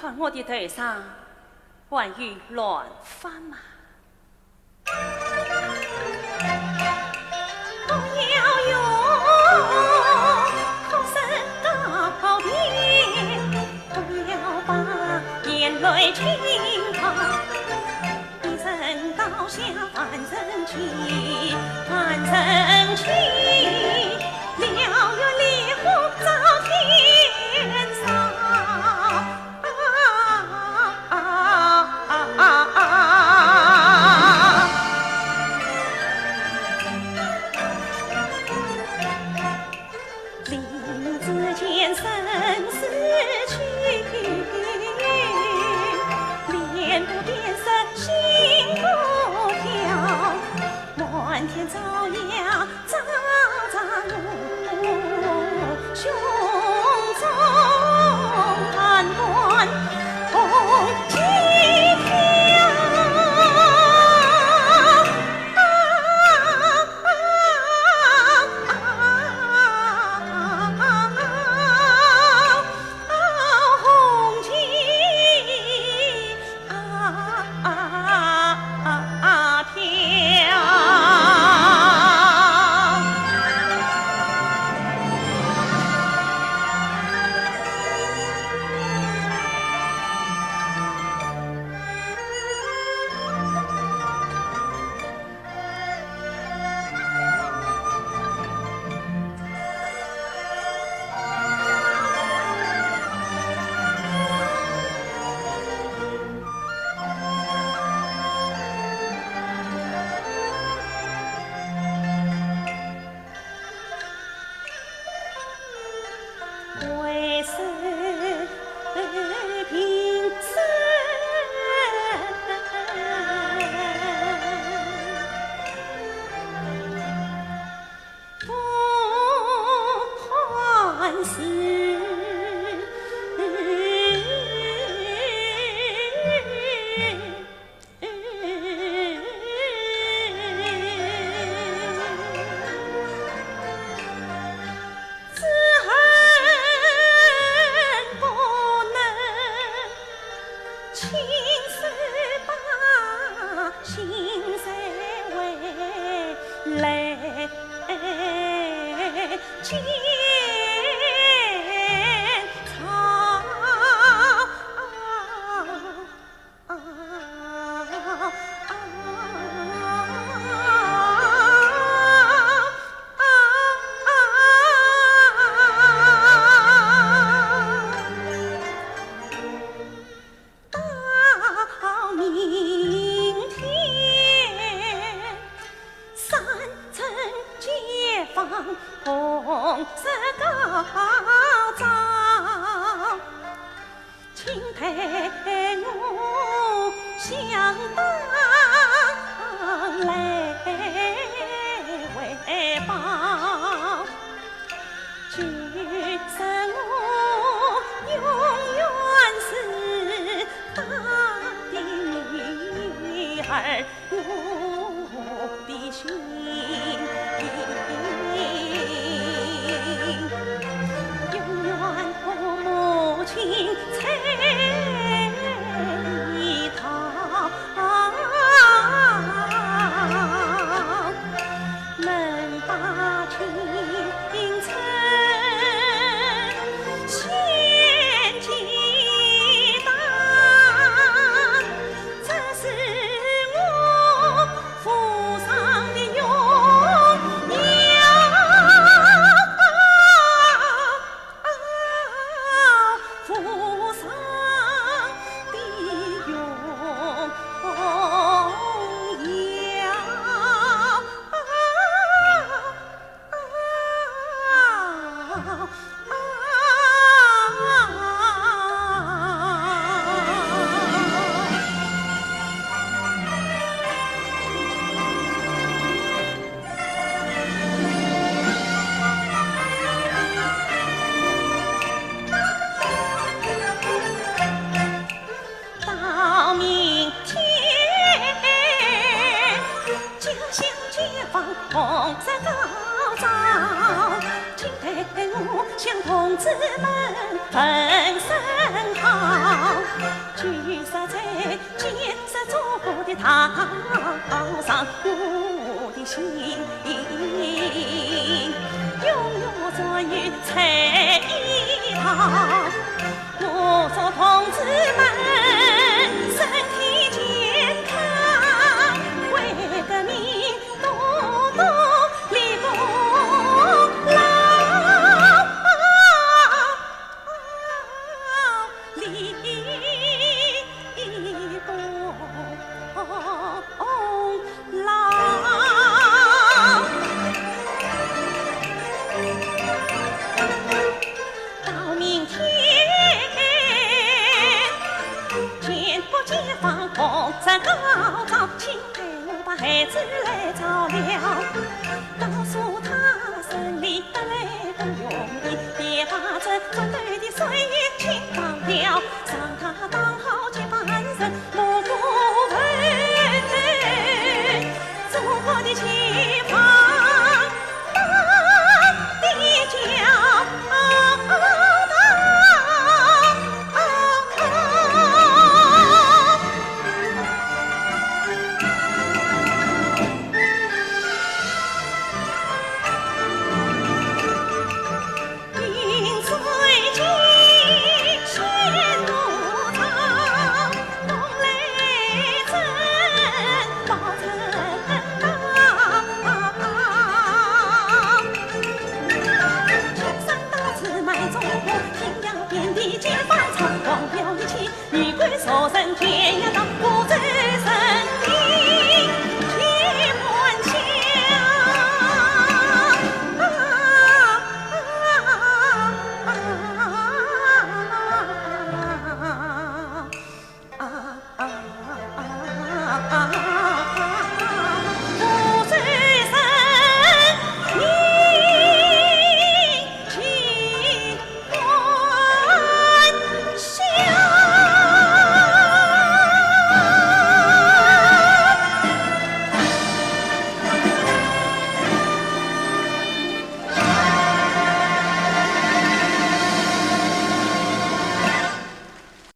看我的头上还有乱发吗？我要用口声高甜，我要把眼泪轻靠，一人倒下万人情，万人情，了月烈火照天上。林子间生死去，脸不变色心不跳，满天朝阳照照我胸中寒暖红旗飘。为谁平生不欢喜？情丝把心碎为泪千草。明天三层解放，红色高照，请陪我相当来为报，今生我永远是大的女儿，我的心永远和母亲在一套，能把情深献几大，这是我府上的荣耀，府上的荣到明天，家乡解放红色高照，请陪我向同志们问声好。上我的心，永远做于彩衣裳。我祝同志们身体健康，为革命多多立功劳，立功劳。到明天见不解放同志高照，请陪我把孩子来照料，告诉他胜利得来不容易，别把这军队的岁月轻放掉，让他当好接班人，莫过问祖国的解放的骄傲。人天涯当。